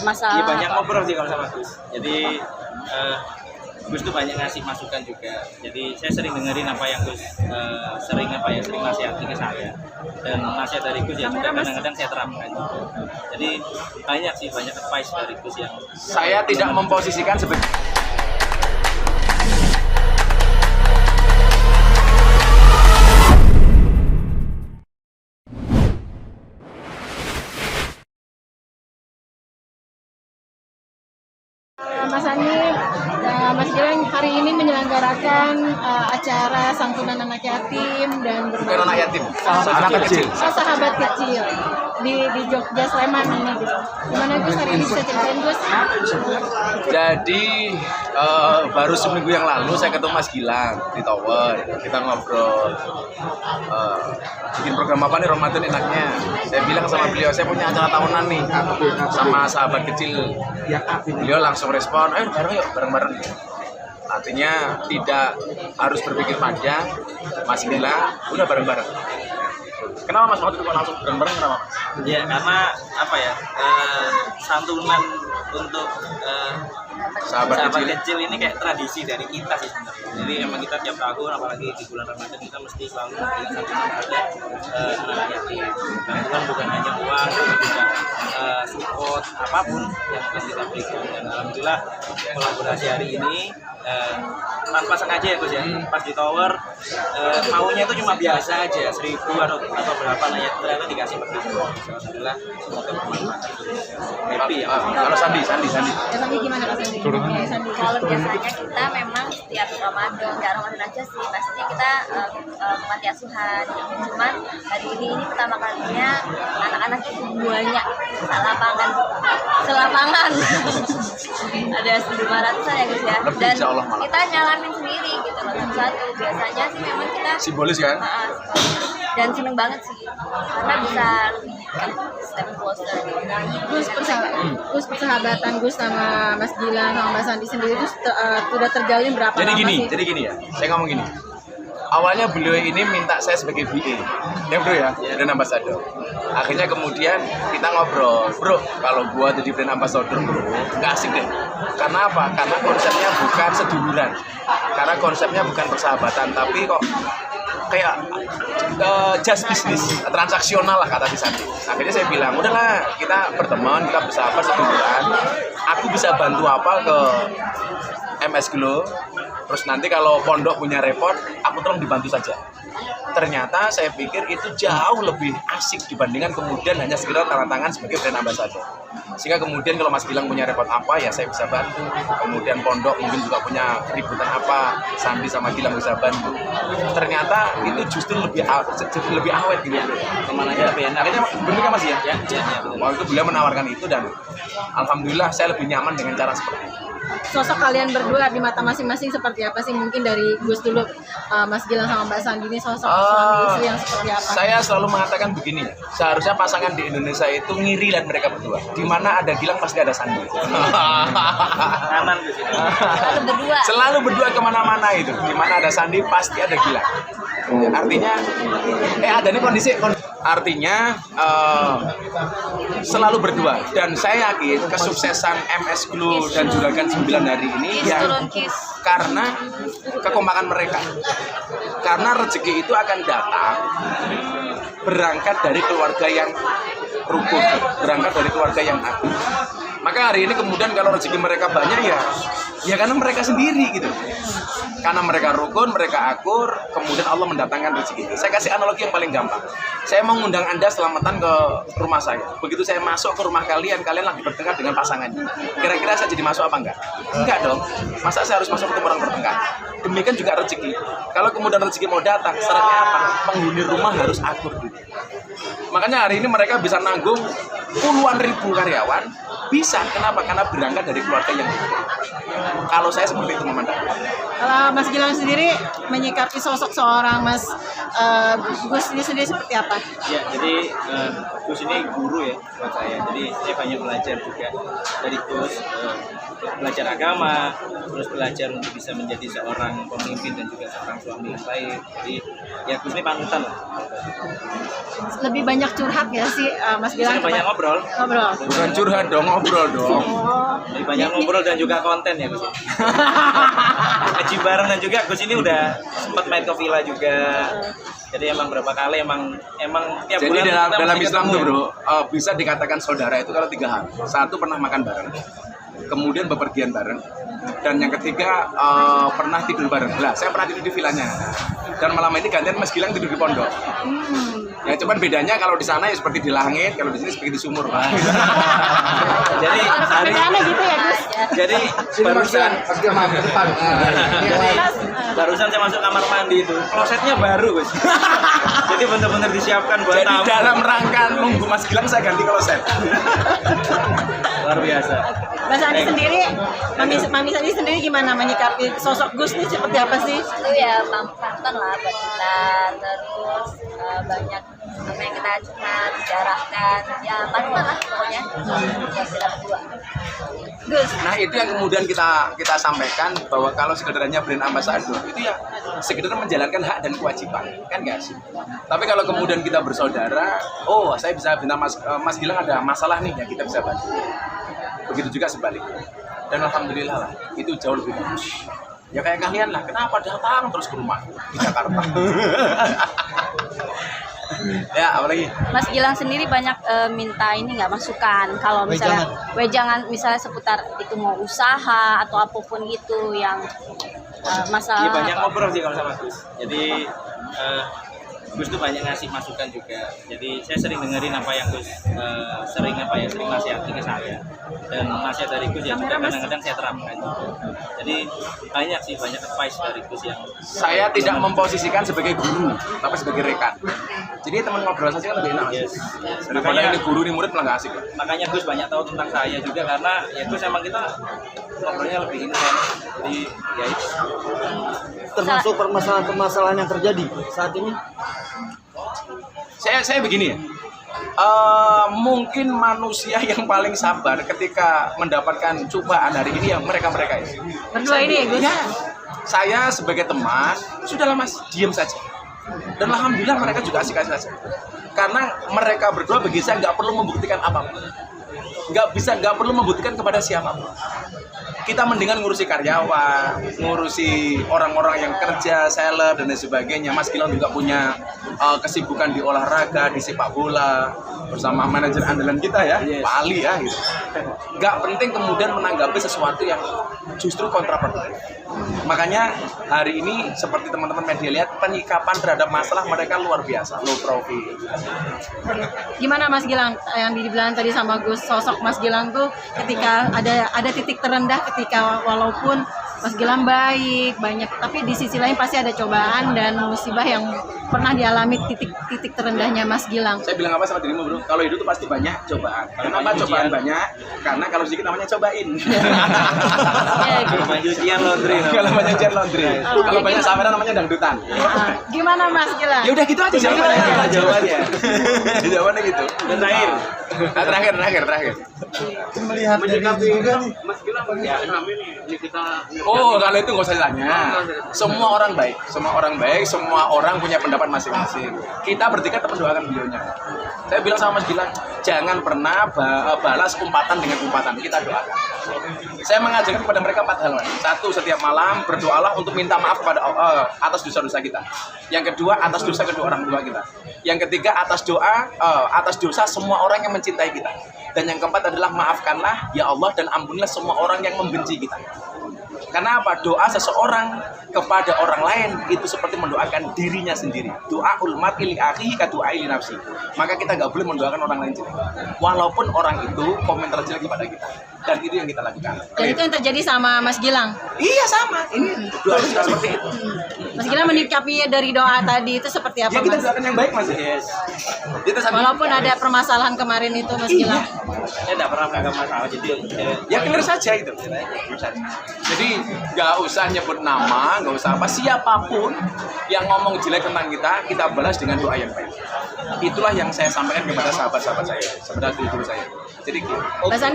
masalah. Iya, banyak ngobrol sih kalau sama Gus. Jadi Gus tuh banyak ngasih masukan juga. Jadi saya sering dengerin apa yang Gus sering nasihati ke saya. Dan nasihat dari Gus ya juga kadang-kadang saya terapkan. Jadi banyak advice dari Gus yang saya tidak memposisikan sebagai Mas Andi, Mas Gilang hari ini menyelenggarakan acara santunan anak yatim dan bukan anak yatim, anak kecil. sahabat kecil di Jogja Sleman ini gitu. Gimana Gus hari ini bisa ceritain Gus? Jadi baru seminggu yang lalu saya ketemu Mas Gilang di Tower, kita ngobrol bikin program apa nih Ramadan enaknya. Saya bilang sama beliau saya punya acara tahunan nih sama sahabat kecil. Beliau langsung respon, ayo bareng-bareng. Artinya tidak harus berpikir panjang, Mas Gilang udah bareng-bareng. Kenapa Mas waktu itu langsung bareng-bareng, kenapa Mas? ya karena apa ya santunan untuk sahabat kecil ini kayak tradisi dari kita sih sebenarnya. Jadi emang kita tiap tahun apalagi di bulan Ramadan kita mesti selalu memberikan santunan pada anak yatim. Santunan bukan hanya uang, tapi juga support apapun yang kita berikan. Dan alhamdulillah kolaborasi hari ini tanpa sengaja ya Gus ya, pas di Tower maunya itu cuma biasa aja 1.000 atau berapa nanya ternyata dikasih begitu. Alhamdulillah semoga bermanfaat. Happy ya. Kalau Sandi. Ya Sandi gimana Kak Sandi? Ya, Sandi. Kalau biasanya kita memang setiap Ramadan, nggak Ramadan aja sih, pastinya kita panti asuhan. Cuman hari ini pertama kalinya anak-anak itu banyak selapangan. Ada 1.500 ya Gus ya. Lebih, Dan insya Allah malah. kita nyalamin sendiri gitu loh satu-satu. Biasanya sih memang kita Simbolis kan? dan seneng banget sih karena bisa lebih step closer gitu. Gus persahabatan Gus sama Mas Gilang sama Mas Andi sendiri itu sudah terjalin berapa Jadi lama sih? gini ya, saya ngomong gini. Awalnya beliau ini minta saya sebagai VA, ya bro ya, brand ambassador. Akhirnya kemudian kita ngobrol, bro, kalau gua jadi brand ambassador bro, nggak asik deh. Karena apa? Karena konsepnya bukan seduluran, karena konsepnya bukan persahabatan, tapi kok kayak just business, transaksional lah kata Sandi. Akhirnya saya bilang, udahlah kita berteman, kita bersahabat seduluran. Aku bisa bantu apa ke MS Glow. Terus nanti kalau pondok punya repot, aku tolong dibantu saja. Ternyata saya pikir itu jauh lebih asik dibandingkan kemudian hanya sekedar tanda tangan sebagai brand ambassador. Sehingga kemudian kalau Mas Gilang punya repot apa, ya saya bisa bantu. Kemudian pondok mungkin juga punya ributan apa, Sandi sama Gilang bisa bantu. Ternyata itu justru lebih awet gitu. Temanannya lebih enak. Akhirnya bener kan Mas ya? Ya, betul. Waktu itu beliau menawarkan itu dan alhamdulillah saya lebih nyaman dengan cara seperti itu. Sosok kalian berdua di mata masing-masing seperti apa sih? Mungkin dari Gus dulu, Mas Gilang sama Mbak Sandi ini sosok suami istri yang seperti apa? Saya selalu mengatakan begini, seharusnya pasangan di Indonesia itu ngiri dan mereka berdua. Di mana ada Gilang pasti ada Sandi. Aman Gus ini. Selalu berdua. Selalu berdua kemana-mana itu. Di mana ada Sandi pasti ada Gilang. Artinya, ada nih kondisi. Artinya selalu berdua. Dan saya yakin kesuksesan MS Glow dan Juragan 9 hari ini ya karena kekompakan mereka. Karena rezeki itu akan datang berangkat dari keluarga yang rukun, berangkat dari keluarga yang adil. Maka hari ini kemudian kalau rezeki mereka banyak ya karena mereka sendiri gitu. Karena mereka rukun, mereka akur, kemudian Allah mendatangkan rezeki. Saya kasih analogi yang paling gampang. Saya mau ngundang Anda selamatan ke rumah saya. Begitu saya masuk ke rumah kalian lagi bertengkar dengan pasangannya. Kira-kira saya jadi masuk apa enggak? Enggak dong. Masa saya harus masuk ketemu orang bertengkar? Demikian juga rezeki. Kalau kemudian rezeki mau datang, syaratnya apa? Penghuni rumah harus akur gitu. Makanya hari ini mereka bisa nanggung puluhan ribu karyawan. Bisa, kenapa? Karena berangkat dari keluarga yang kalau saya seperti itu memandang. Kalau Mas Gilang sendiri menyikapi sosok seorang Mas Gus ini sendiri seperti apa? Ya, jadi Gus ini guru ya buat saya. Jadi saya banyak belajar juga dari Gus, belajar agama, terus belajar untuk bisa menjadi seorang pemimpin dan juga seorang suami yang baik. Jadi ya Gus ini panutan lah. Lebih banyak curhat ya sih Mas Gilang? Banyak ngobrol. ngobrol. Ngobrol. Bukan curhat dong, ngobrol dong. Lebih banyak ngobrol dan juga konten ya Gus. Ngaji bareng dan juga Gus ini udah sempat main ke villa juga. Jadi emang berapa kali emang tiap Jadi bulan kita dalam mesti Islam ketemu tuh ya. bro, bisa dikatakan saudara itu kalau 3 hal. Satu, pernah makan bareng, kemudian bepergian bareng, dan yang ketiga pernah tidur bareng. Lah, saya pernah tidur di villanya, dan malam ini gantian Mas Gilang tidur di pondok. Ya cuman bedanya kalau di sana ya seperti di langit, kalau di sini seperti di sumur, Pak. Jadi hari Bedanya gitu ya Gus. jadi barusan saya masuk kamar mandi itu, klosetnya baru Gus. Jadi benar-benar disiapkan buat Jadi tamu. dalam rangka nunggu Mas Gilang saya ganti kloset. Luar biasa. Mas Andi sendiri, Mami Sandi sendiri gimana menyikapi sosok Gus nih seperti apa sih? Itu ya panutan lah buat kita, terus banyak apa yang kita curhat, bicarakan, ya panutan lah pokoknya buat kita berdua. Gus, Nah itu yang kemudian kita sampaikan bahwa kalau sekedarnya brand ambassador itu ya sekedar menjalankan hak dan kewajiban, kan nggak sih? Tapi kalau kemudian kita bersaudara, oh saya bisa bina Mas Gilang ada masalah nih ya kita bisa bantu. Begitu juga sebaliknya. Dan alhamdulillah lah itu jauh lebih bagus. Ya kayak kalian lah, kenapa datang terus ke rumah di Jakarta? Ya apalagi? Mas Gilang sendiri banyak minta ini nggak masukan kalau misalnya wejangan misalnya seputar itu mau usaha atau apapun gitu yang Iya masalah banyak ngobrol sih kalau sama Gus. Jadi Gus tuh banyak ngasih masukan juga. Jadi saya sering dengerin apa yang Gus sering nasihati ke saya. Dan nasihat dari Gus ya juga kadang-kadang saya terapkan. Jadi banyak advice dari Gus yang Saya tidak memposisikan sebagai guru, tapi sebagai rekan. Jadi teman ngobrol saja kan lebih enak. Yes. Daripada ini guru, ini murid malah nggak asik. Makanya Gus banyak tahu tentang saya juga karena ya Gus emang kita ngobrolnya lebih intens. Jadi ya itu. Termasuk permasalahan-permasalahan yang terjadi saat ini. Saya begini ya. Mungkin manusia yang paling sabar ketika mendapatkan cobaan hari ini ya mereka-mereka ini. berdua ini ya Gus. Ya, saya sebagai teman, sudahlah Mas, diam saja. Dan alhamdulillah mereka juga asik-asik saja. Karena mereka berdua bagi saya nggak perlu membuktikan apapun. Nggak perlu membuktikan kepada siapapun. Kita mendingan ngurusi karyawan, ngurusi orang-orang yang kerja, seller dan lain sebagainya. Mas Gilang juga punya kesibukan di olahraga, di sepak bola bersama manajer andalan kita ya, Pak Ali ya. Gitu. Nggak penting kemudian menanggapi sesuatu yang justru kontraproduktif. Makanya hari ini seperti teman-teman media lihat penyikapan terhadap masalah mereka luar biasa, low profile. Gimana Mas Gilang yang dibilang tadi sama Gus, sosok Mas Gilang tuh ketika ada titik terendah ketika walaupun Mas Gilang baik banyak tapi di sisi lain pasti ada cobaan dan musibah yang pernah dialami titik terendahnya Mas Gilang. Saya bilang apa sama dirimu bro? Kalau hidup itu pasti banyak cobaan. Kenapa cobaan banyak? Karena kalau sedikit namanya cobain. Kalau cucian laundry. Kalau banyak cat laundry. Kalau banyak saweran namanya dangdutan. Gimana Mas Gilang? Ya udah gitu aja jawabannya. Jawabannya gitu. Dan terakhir. Nah, terakhir. Melihat menyikapi Mas Gilang ini kita Oh, kalau itu nggak usah ditanya. Semua orang baik, semua orang punya pendapat masing-masing. Kita bertiga tetap mendoakan beliaunya. Saya bilang sama Mas Gilang, jangan pernah balas umpatan dengan umpatan. Kita doakan. Saya mengajarkan kepada mereka 4 hal. Satu, setiap malam berdoalah untuk minta maaf kepada atas dosa-dosa kita. Yang kedua, atas dosa kedua orang tua kita. Yang ketiga, atas dosa semua orang yang mencintai kita. Dan yang keempat adalah maafkanlah ya Allah dan ampunilah semua orang yang membenci kita. Karena apa? Doa seseorang kepada orang lain itu seperti mendoakan dirinya sendiri. Doa ulmat ili akhihi ka doa ili nafsi. Maka kita nggak boleh mendoakan orang lain jelek. Walaupun orang itu komentar jelek kepada kita. Dan itu yang kita lakukan. Dan itu yang terjadi sama Mas Gilang. Iya sama. Ini doa juga seperti itu. Mas Gilang menyikapi dari doa tadi itu seperti apa Ya kita Mas? doakan yang baik Mas. Yes. Kita sambil- Walaupun ada permasalahan kemarin itu Mas Gilang. saya tidak pernah menganggap masalah jadi Ya clear saja itu. Jadi nggak usah nyebut nama, nggak usah apa, siapapun yang ngomong jelek tentang kita balas dengan doa yang baik. Itulah yang saya sampaikan kepada sahabat-sahabat saya, kepada guru-guru saya. Jadi gitu. Mas Andi